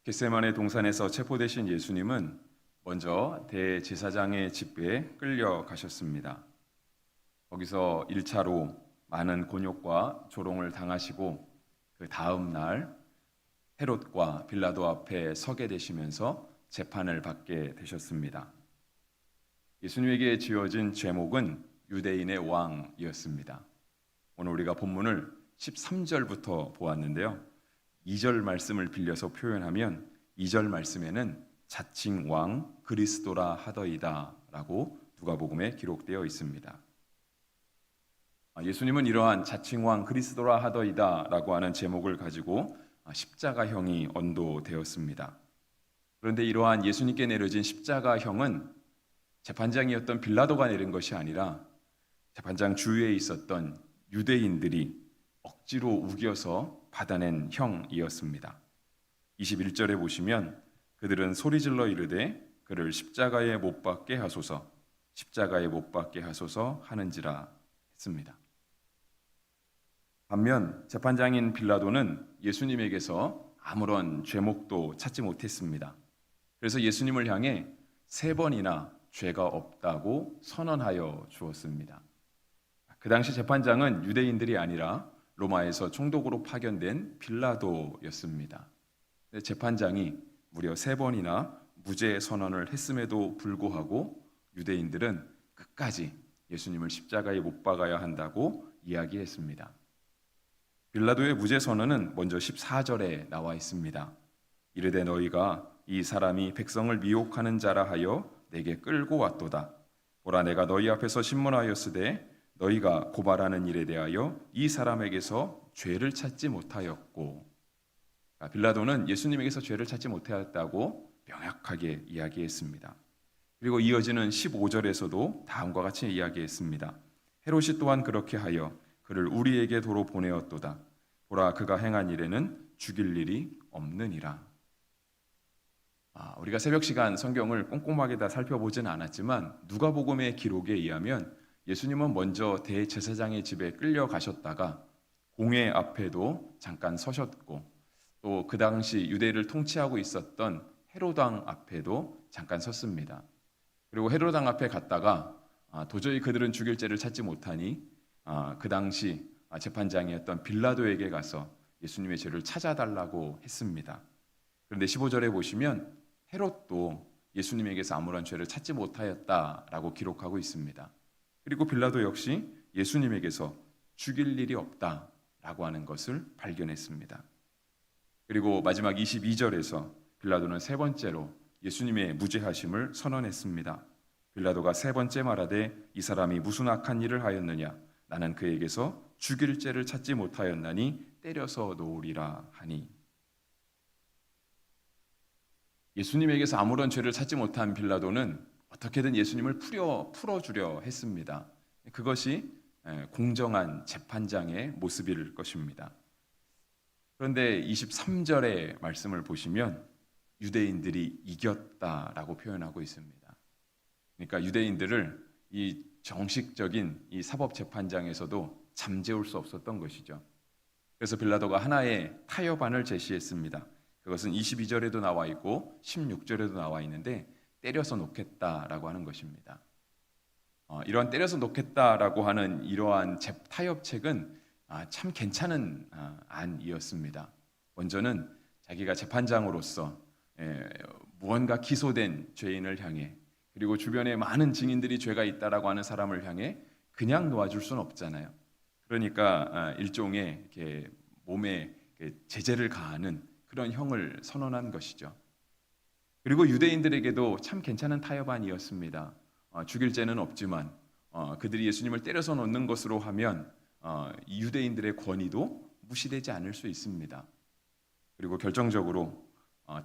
겟세마네 동산에서 체포되신 예수님은 먼저 대제사장의 집에 끌려가셨습니다. 거기서 1차로 많은 곤욕과 조롱을 당하시고 그 다음 날 헤롯과 빌라도 앞에 서게 되시면서 재판을 받게 되셨습니다. 예수님에게 지어진 제목은 유대인의 왕이었습니다. 오늘 우리가 본문을 13절부터 보았는데요. 2절 말씀을 빌려서 표현하면 2절 말씀에는 자칭 왕 그리스도라 하더이다 라고 누가복음에 기록되어 있습니다. 예수님은 이러한 자칭 왕 그리스도라 하더이다 라고 하는 제목을 가지고 십자가형이 언도되었습니다. 그런데 이러한 예수님께 내려진 십자가형은 재판장이었던 빌라도가 내린 것이 아니라 재판장 주위에 있었던 유대인들이 억지로 우겨서 받아낸 형이었습니다. 21절에 보시면 그들은 소리질러 이르되 그를 십자가에 못 박게 하소서, 십자가에 못 박게 하소서 하는지라 했습니다. 반면 재판장인 빌라도는 예수님에게서 아무런 죄목도 찾지 못했습니다. 그래서 예수님을 향해 3번이나 죄가 없다고 선언하여 주었습니다. 그 당시 재판장은 유대인들이 아니라 로마에서 총독으로 파견된 빌라도였습니다. 재판장이 무려 3번이나 무죄 선언을 했음에도 불구하고 유대인들은 끝까지 예수님을 십자가에 못 박아야 한다고 이야기했습니다. 빌라도의 무죄 선언은 먼저 14절에 나와 있습니다. 이르되 너희가 이 사람이 백성을 미혹하는 자라 하여 내게 끌고 왔도다. 보라 내가 너희 앞에서 신문하였으되 너희가 고발하는 일에 대하여 이 사람에게서 죄를 찾지 못하였고, 빌라도는 예수님에게서 죄를 찾지 못하였다고 명확하게 이야기했습니다. 그리고 이어지는 15절에서도 다음과 같이 이야기했습니다. 헤롯이 또한 그렇게 하여 그를 우리에게 도로 보내었도다. 보라 그가 행한 일에는 죽일 일이 없느니라. 우리가 새벽 시간 성경을 꼼꼼하게 다 살펴보지는 않았지만 누가복음의 기록에 의하면 예수님은 먼저 대제사장의 집에 끌려가셨다가 공회 앞에도 잠깐 서셨고 또 그 당시 유대를 통치하고 있었던 헤롯 왕 앞에도 잠깐 섰습니다. 그리고 헤롯 왕 앞에 갔다가 도저히 그들은 죽일 죄를 찾지 못하니 그 당시 재판장이었던 빌라도에게 가서 예수님의 죄를 찾아달라고 했습니다. 그런데 15절에 보시면 헤롯도 예수님에게서 아무런 죄를 찾지 못하였다라고 기록하고 있습니다. 그리고 빌라도 역시 예수님에게서 죽일 일이 없다라고 하는 것을 발견했습니다. 그리고 마지막 22절에서 빌라도는 3번째로 예수님의 무죄하심을 선언했습니다. 빌라도가 3번째 말하되 이 사람이 무슨 악한 일을 하였느냐 나는 그에게서 죽일 죄를 찾지 못하였나니 때려서 놓으리라 하니. 예수님에게서 아무런 죄를 찾지 못한 빌라도는 어떻게든 예수님을 풀어주려 했습니다. 그것이 공정한 재판장의 모습일 것입니다. 그런데 23절의 말씀을 보시면 유대인들이 이겼다라고 표현하고 있습니다. 그러니까 유대인들을 이 정식적인 이 사법재판장에서도 잠재울 수 없었던 것이죠. 그래서 빌라도가 하나의 타협안을 제시했습니다. 그것은 22절에도 나와 있고 16절에도 나와 있는데 때려서 놓겠다라고 하는 것입니다. 이러한 때려서 놓겠다라고 하는 이러한 타협책은 참 괜찮은 안이었습니다. 먼저는 자기가 재판장으로서 무언가 기소된 죄인을 향해 그리고 주변에 많은 증인들이 죄가 있다라고 하는 사람을 향해 그냥 놓아줄 수는 없잖아요. 그러니까 일종의 이렇게 몸에 제재를 가하는 그런 형을 선언한 것이죠. 그리고 유대인들에게도 참 괜찮은 타협안이었습니다. 죽일 죄는 없지만 그들이 예수님을 때려서 놓는 것으로 하면 유대인들의 권위도 무시되지 않을 수 있습니다. 그리고 결정적으로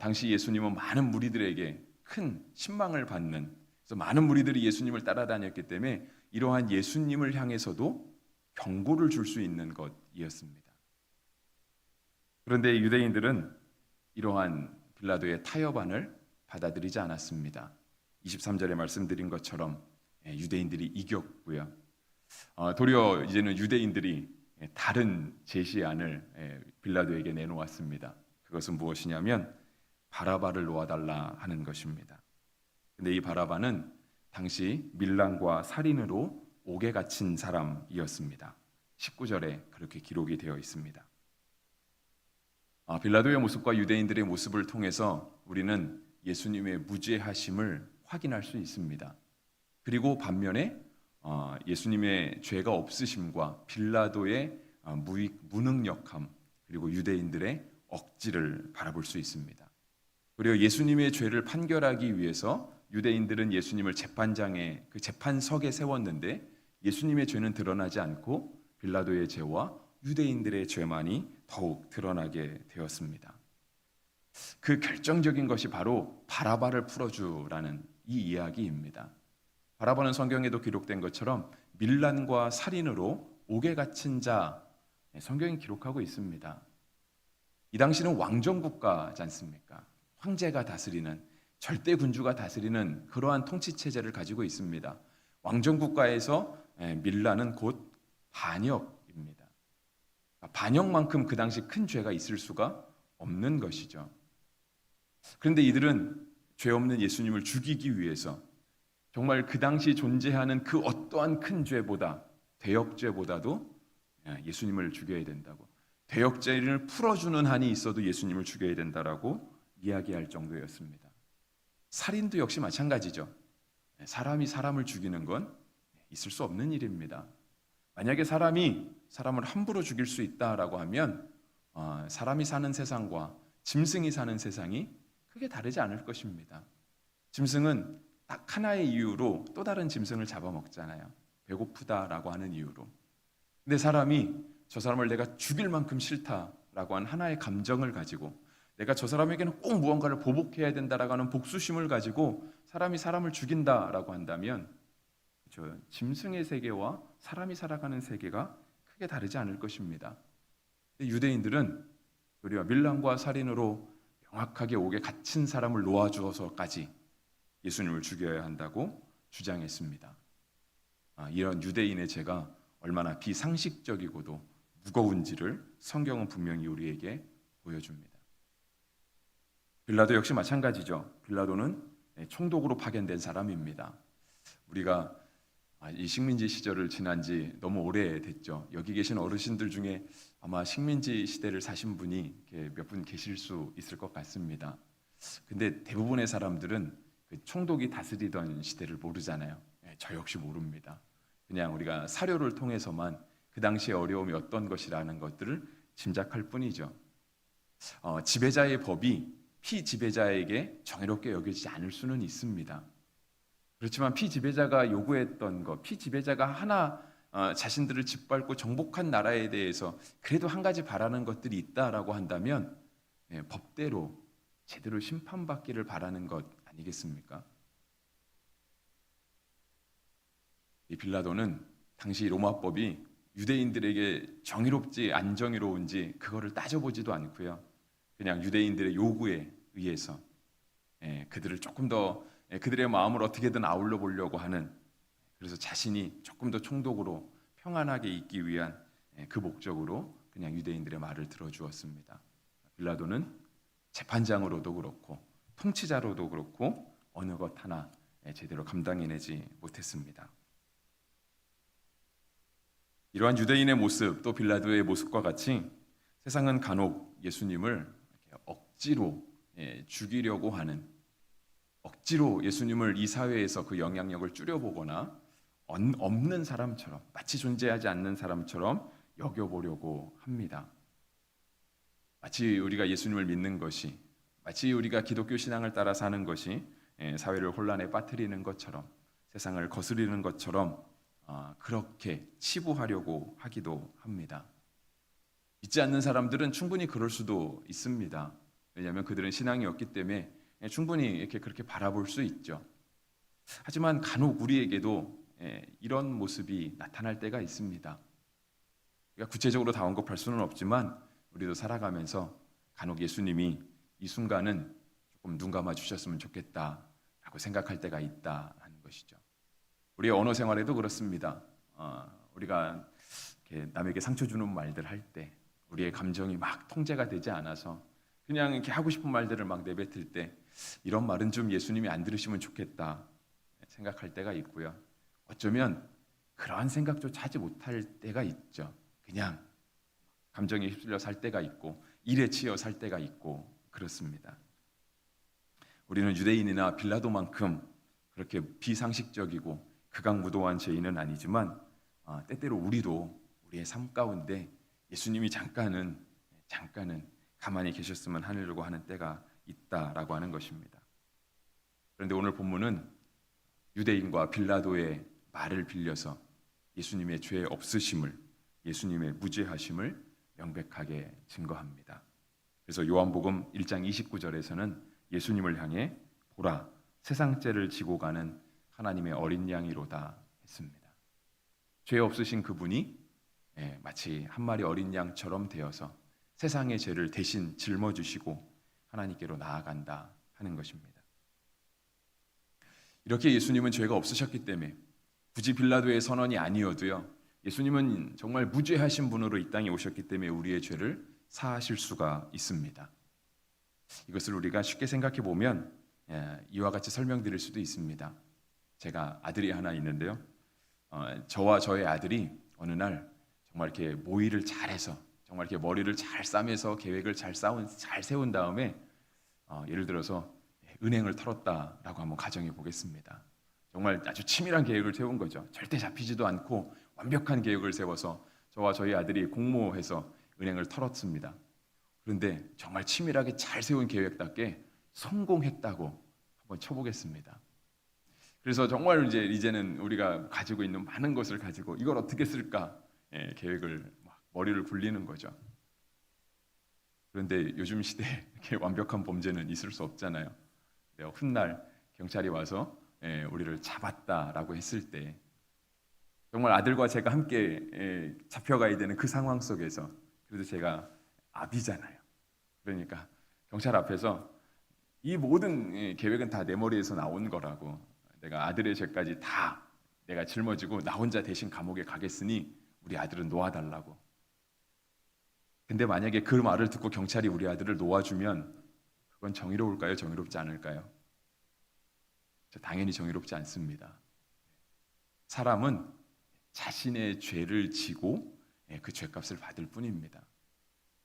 당시 예수님은 많은 무리들에게 큰 신망을 받는, 그래서 많은 무리들이 예수님을 따라다녔기 때문에 이러한 예수님을 향해서도 경고를 줄 수 있는 것이었습니다. 그런데 유대인들은 이러한 빌라도의 타협안을 받아들이지 않았습니다. 23절에 말씀드린 것처럼 유대인들이 이겼고요. 도리어 이제는 유대인들이 다른 제시안을 빌라도에게 내놓았습니다. 그것은 무엇이냐면 바라바를 놓아달라 하는 것입니다. 근데 이 바라바는 당시 밀란과 살인으로 옥에 갇힌 사람이었습니다. 19절에 그렇게 기록이 되어 있습니다. 빌라도의 모습과 유대인들의 모습을 통해서 우리는 예수님의 무죄하심을 확인할 수 있습니다. 그리고 반면에 예수님의 죄가 없으심과 빌라도의 무능력함, 그리고 유대인들의 억지를 바라볼 수 있습니다. 그리고 예수님의 죄를 판결하기 위해서 유대인들은 예수님을 재판장에 그 재판석에 세웠는데 예수님의 죄는 드러나지 않고 빌라도의 죄와 유대인들의 죄만이 더욱 드러나게 되었습니다. 그 결정적인 것이 바로 바라바를 풀어주라는 이 이야기입니다. 바라바는 성경에도 기록된 것처럼 밀란과 살인으로 옥에 갇힌 자, 성경이 기록하고 있습니다. 이 당시는 왕정국가지 않습니까? 황제가 다스리는, 절대 군주가 다스리는 그러한 통치 체제를 가지고 있습니다. 왕정국가에서 밀란은 곧 반역입니다. 반역만큼 그 당시 큰 죄가 있을 수가 없는 것이죠. 그런데 이들은 죄 없는 예수님을 죽이기 위해서 정말 그 당시 존재하는 그 어떠한 큰 죄보다, 대역죄보다도 예수님을 죽여야 된다고, 대역죄를 풀어주는 한이 있어도 예수님을 죽여야 된다라고 이야기할 정도였습니다. 살인도 역시 마찬가지죠. 사람이 사람을 죽이는 건 있을 수 없는 일입니다. 만약에 사람이 사람을 함부로 죽일 수 있다라고 하면 사람이 사는 세상과 짐승이 사는 세상이 크게 다르지 않을 것입니다. 짐승은 딱 하나의 이유로 또 다른 짐승을 잡아먹잖아요. 배고프다라고 하는 이유로. 근데 사람이 저 사람을 내가 죽일 만큼 싫다라고 하는 하나의 감정을 가지고, 내가 저 사람에게는 꼭 무언가를 보복해야 된다라고 하는 복수심을 가지고 사람이 사람을 죽인다라고 한다면 저 짐승의 세계와 사람이 살아가는 세계가 크게 다르지 않을 것입니다. 유대인들은 우리가 밀란과 살인으로 명확하게 옥에 갇힌 사람을 놓아주어서까지 예수님을 죽여야 한다고 주장했습니다. 이런 유대인의 죄가 얼마나 비상식적이고도 무거운지를 성경은 분명히 우리에게 보여줍니다. 빌라도 역시 마찬가지죠. 빌라도는 총독으로 파견된 사람입니다. 우리가 이 식민지 시절을 지난 지 너무 오래됐죠. 여기 계신 어르신들 중에 아마 식민지 시대를 사신 분이 몇 분 계실 수 있을 것 같습니다. 근데 대부분의 사람들은 그 총독이 다스리던 시대를 모르잖아요. 저 역시 모릅니다. 그냥 우리가 사료를 통해서만 그 당시의 어려움이 어떤 것이라는 것들을 짐작할 뿐이죠. 지배자의 법이 피지배자에게 정의롭게 여겨지지 않을 수는 있습니다. 그렇지만 피지배자가 요구했던 것, 피지배자가 하나 자신들을 짓밟고 정복한 나라에 대해서 그래도 한 가지 바라는 것들이 있다라고 한다면 법대로 제대로 심판받기를 바라는 것 아니겠습니까? 이 빌라도는 당시 로마법이 유대인들에게 정의롭지 안 정의로운지 그거를 따져보지도 않고요. 그냥 유대인들의 요구에 의해서 그들을 조금 더 그들의 마음을 어떻게든 아울러 보려고 하는, 그래서 자신이 조금 더 총독으로 평안하게 있기 위한 그 목적으로 그냥 유대인들의 말을 들어주었습니다. 빌라도는 재판장으로도 그렇고 통치자로도 그렇고 어느 것 하나 제대로 감당해내지 못했습니다. 이러한 유대인의 모습, 또 빌라도의 모습과 같이 세상은 간혹 예수님을 억지로 죽이려고 하는, 억지로 예수님을 이 사회에서 그 영향력을 줄여보거나 없는 사람처럼, 마치 존재하지 않는 사람처럼 여겨보려고 합니다. 마치 우리가 예수님을 믿는 것이, 마치 우리가 기독교 신앙을 따라 사는 것이 사회를 혼란에 빠뜨리는 것처럼, 세상을 거스리는 것처럼 그렇게 치부하려고 하기도 합니다. 믿지 않는 사람들은 충분히 그럴 수도 있습니다. 왜냐하면 그들은 신앙이 없기 때문에 충분히 이렇게 그렇게 바라볼 수 있죠. 하지만 간혹 우리에게도 이런 모습이 나타날 때가 있습니다. 우리가 구체적으로 다 언급할 수는 없지만 우리도 살아가면서 간혹 예수님이 이 순간은 조금 눈 감아 주셨으면 좋겠다라고 생각할 때가 있다는 것이죠. 우리의 언어 생활에도 그렇습니다. 우리가 이렇게 남에게 상처 주는 말들 할 때 우리의 감정이 막 통제가 되지 않아서 그냥 이렇게 하고 싶은 말들을 막 내뱉을 때 이런 말은 좀 예수님이 안 들으시면 좋겠다 생각할 때가 있고요. 어쩌면 그러한 생각조차 하지 못할 때가 있죠. 그냥 감정에 휩쓸려 살 때가 있고 일에 치여 살 때가 있고 그렇습니다. 우리는 유대인이나 빌라도만큼 그렇게 비상식적이고 극악무도한 죄인은 아니지만 때때로 우리도 우리의 삶 가운데 예수님이 잠깐은 가만히 계셨으면 하려고 하는 때가 있다라고 하는 것입니다. 그런데 오늘 본문은 유대인과 빌라도의 말을 빌려서 예수님의 죄 없으심을, 예수님의 무죄하심을 명백하게 증거합니다. 그래서 요한복음 1장 29절에서는 예수님을 향해 보라, 세상 죄를 지고 가는 하나님의 어린 양이로다 했습니다. 죄 없으신 그분이 마치 한 마리 어린 양처럼 되어서 세상의 죄를 대신 짊어지시고 하나님께로 나아간다 하는 것입니다. 이렇게 예수님은 죄가 없으셨기 때문에 굳이 빌라도의 선언이 아니어도요, 예수님은 정말 무죄하신 분으로 이 땅에 오셨기 때문에 우리의 죄를 사하실 수가 있습니다. 이것을 우리가 쉽게 생각해 보면 이와 같이 설명드릴 수도 있습니다. 제가 아들이 하나 있는데요, 저와 저의 아들이 어느 날 정말 이렇게 모의를 잘해서 정말 이렇게 머리를 잘 싸매서 계획을 잘 세운 다음에 예를 들어서 은행을 털었다라고 한번 가정해 보겠습니다. 정말 아주 치밀한 계획을 세운 거죠. 절대 잡히지도 않고 완벽한 계획을 세워서 저와 저희 아들이 공모해서 은행을 털었습니다. 그런데 정말 치밀하게 잘 세운 계획답게 성공했다고 한번 쳐보겠습니다. 그래서 정말 이제는 우리가 가지고 있는 많은 것을 가지고 이걸 어떻게 쓸까 계획을 머리를 굴리는 거죠. 그런데 요즘 시대에 이렇게 완벽한 범죄는 있을 수 없잖아요. 훗날 경찰이 와서 우리를 잡았다라고 했을 때 정말 아들과 제가 함께 잡혀가야 되는 그 상황 속에서 그래도 제가 아비잖아요. 그러니까 경찰 앞에서 이 모든 계획은 다 내 머리에서 나온 거라고, 내가 아들의 죄까지 다 내가 짊어지고 나 혼자 대신 감옥에 가겠으니 우리 아들은 놓아달라고. 근데 만약에 그 말을 듣고 경찰이 우리 아들을 놓아주면 그건 정의로울까요? 정의롭지 않을까요? 당연히 정의롭지 않습니다. 사람은 자신의 죄를 지고 그 죄값을 받을 뿐입니다.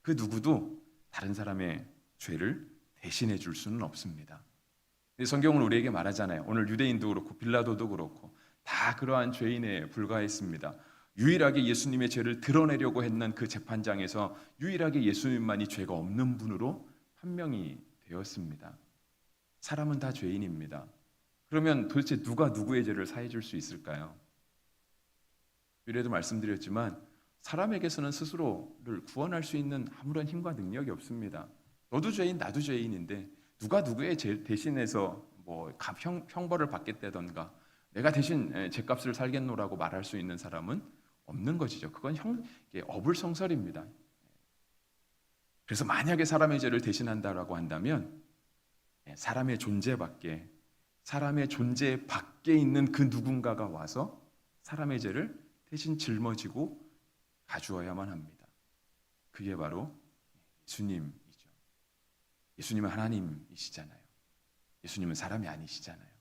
그 누구도 다른 사람의 죄를 대신해 줄 수는 없습니다. 성경은 우리에게 말하잖아요. 오늘 유대인도 그렇고 빌라도도 그렇고 다 그러한 죄인에 불과했습니다. 유일하게 예수님의 죄를 드러내려고 했는 그 재판장에서 유일하게 예수님만이 죄가 없는 분으로 판명이 되었습니다. 사람은 다 죄인입니다. 그러면 도대체 누가 누구의 죄를 사해 줄 수 있을까요? 이래도 말씀드렸지만 사람에게서는 스스로를 구원할 수 있는 아무런 힘과 능력이 없습니다. 너도 죄인, 나도 죄인인데 누가 누구의 죄 대신해서 형벌을 받겠다던가 내가 대신 죄값을 살겠노라고 말할 수 있는 사람은 없는 것이죠. 그건 어불성설입니다. 그래서 만약에 사람의 죄를 대신한다라고 한다면 사람의 존재 밖에 있는 그 누군가가 와서 사람의 죄를 대신 짊어지고 가주어야만 합니다. 그게 바로 예수님이죠. 예수님은 하나님이시잖아요. 예수님은 사람이 아니시잖아요.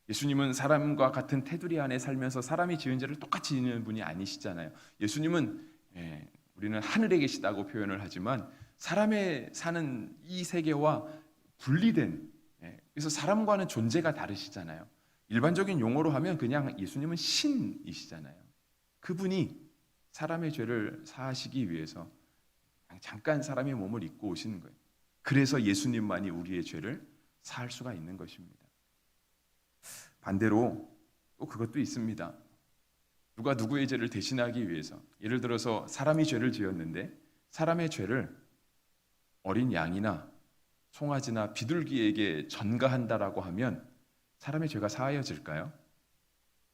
예수님은 사람과 같은 테두리 안에 살면서 사람이 지은 죄를 똑같이 지는 분이 아니시잖아요. 예수님은 우리는 하늘에 계시다고 표현을 하지만 사람의 사는 이 세계와 분리된, 그래서 사람과는 존재가 다르시잖아요. 일반적인 용어로 하면 그냥 예수님은 신이시잖아요. 그분이 사람의 죄를 사하시기 위해서 잠깐 사람의 몸을 입고 오시는 거예요. 그래서 예수님만이 우리의 죄를 사할 수가 있는 것입니다. 반대로 또 그것도 있습니다. 누가 누구의 죄를 대신하기 위해서, 예를 들어서 사람이 죄를 지었는데 사람의 죄를 어린 양이나 송아지나 비둘기에게 전가한다라고 하면 사람의 죄가 사하여질까요?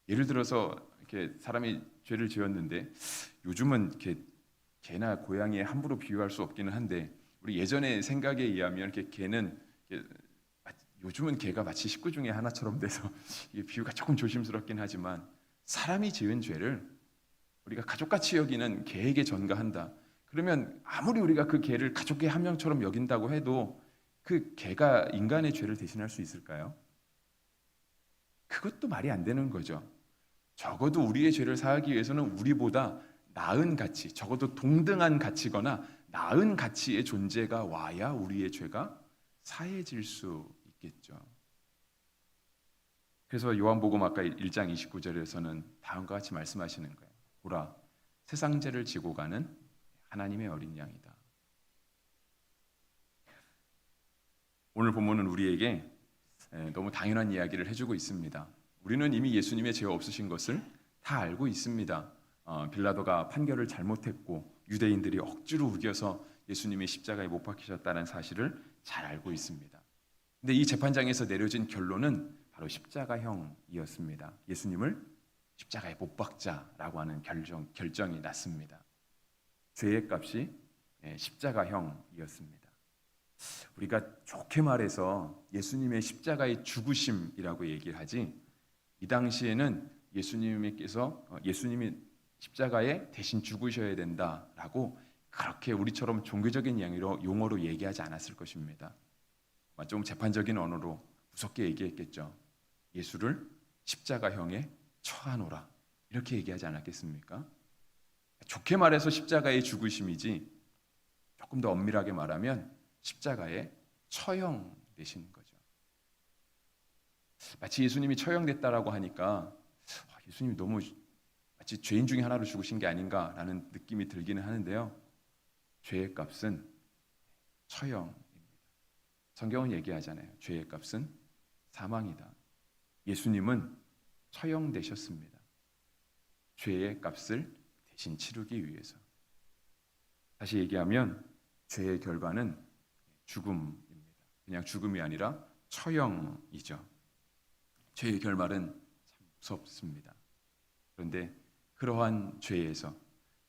예를 들어서 이렇게 사람이 죄를 지었는데 요즘은 이렇게 개나 고양이에 함부로 비유할 수 없기는 한데 우리 예전의 생각에 의하면 이렇게 개는 요즘은 개가 마치 식구 중에 하나처럼 돼서 이 비유가 조금 조심스럽긴 하지만 사람이 지은 죄를 우리가 가족같이 여기는 개에게 전가한다. 그러면 아무리 우리가 그 개를 가족의 한 명처럼 여긴다고 해도 그 개가 인간의 죄를 대신할 수 있을까요? 그것도 말이 안 되는 거죠. 적어도 우리의 죄를 사하기 위해서는 우리보다 나은 가치, 적어도 동등한 가치거나 나은 가치의 존재가 와야 우리의 죄가 사해질 수 있겠죠. 그래서 요한복음 아까 1장 29절에서는 다음과 같이 말씀하시는 거예요. 보라, 세상 죄를 지고 가는 하나님의 어린 양이다. 오늘 본문은 우리에게 너무 당연한 이야기를 해주고 있습니다. 우리는 이미 예수님의 죄 없으신 것을 다 알고 있습니다. 빌라도가 판결을 잘못했고 유대인들이 억지로 우겨서 예수님이 십자가에 못 박히셨다는 사실을 잘 알고 있습니다. 근데 이 재판장에서 내려진 결론은 바로 십자가형이었습니다. 예수님을 십자가에 못 박자라고 하는 결정이 났습니다. 죄의 값이 십자가형이었습니다. 우리가 좋게 말해서 예수님의 십자가의 죽으심이라고 얘기하지, 이 당시에는 예수님이 십자가에 대신 죽으셔야 된다라고 그렇게 우리처럼 종교적인 용어로 얘기하지 않았을 것입니다. 좀 재판적인 언어로 무섭게 얘기했겠죠. 예수를 십자가형에 처하노라, 이렇게 얘기하지 않았겠습니까? 좋게 말해서 십자가의 죽으심이지, 조금 더 엄밀하게 말하면 십자가에 처형되신 거죠. 마치 예수님이 처형됐다라고 하니까 예수님이 너무 마치 죄인 중에 하나로 죽으신 게 아닌가라는 느낌이 들기는 하는데요. 죄의 값은 처형입니다. 성경은 얘기하잖아요. 죄의 값은 사망이다. 예수님은 처형되셨습니다. 죄의 값을 대신 치르기 위해서. 다시 얘기하면 죄의 결과는 죽음입니다. 그냥 죽음이 아니라 처형이죠. 죄의 결말은 참 무섭습니다. 그런데 그러한 죄에서,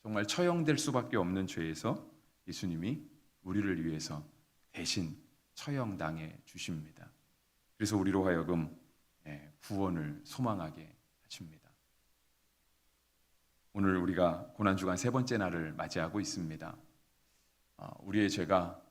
정말 처형될 수밖에 없는 죄에서 예수님이 우리를 위해서 대신 처형당해 주십니다. 그래서 우리로 하여금 구원을 소망하게 하십니다. 오늘 우리가 고난주간 세 번째 날을 맞이하고 있습니다. 우리의 죄가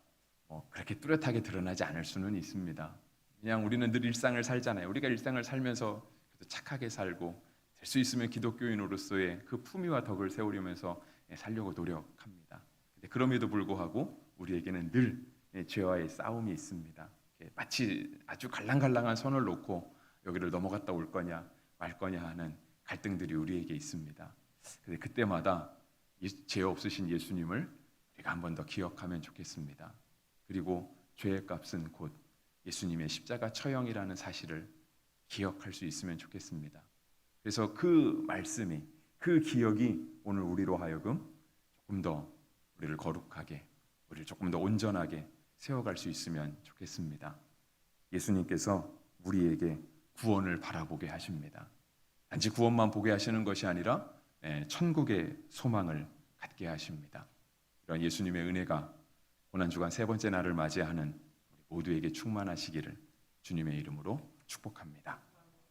그렇게 뚜렷하게 드러나지 않을 수는 있습니다. 그냥 우리는 늘 일상을 살잖아요. 우리가 일상을 살면서 착하게 살고 될 수 있으면 기독교인으로서의 그 품위와 덕을 세우려면서 살려고 노력합니다. 근데 그럼에도 불구하고 우리에게는 늘 죄와의 싸움이 있습니다. 마치 아주 갈랑갈랑한 선을 놓고 여기를 넘어갔다 올 거냐 말 거냐 하는 갈등들이 우리에게 있습니다. 근데 그때마다 죄 없으신 예수님을 우리가 한 번 더 기억하면 좋겠습니다. 그리고 죄의 값은 곧 예수님의 십자가 처형이라는 사실을 기억할 수 있으면 좋겠습니다. 그래서 그 말씀이, 그 기억이 오늘 우리로 하여금 조금 더 우리를 거룩하게, 우리를 조금 더 온전하게 세워갈 수 있으면 좋겠습니다. 예수님께서 우리에게 구원을 바라보게 하십니다. 단지 구원만 보게 하시는 것이 아니라 천국의 소망을 갖게 하십니다. 이런 예수님의 은혜가 고난주간 세 번째 날을 맞이하는 우리 모두에게 충만하시기를 주님의 이름으로 축복합니다.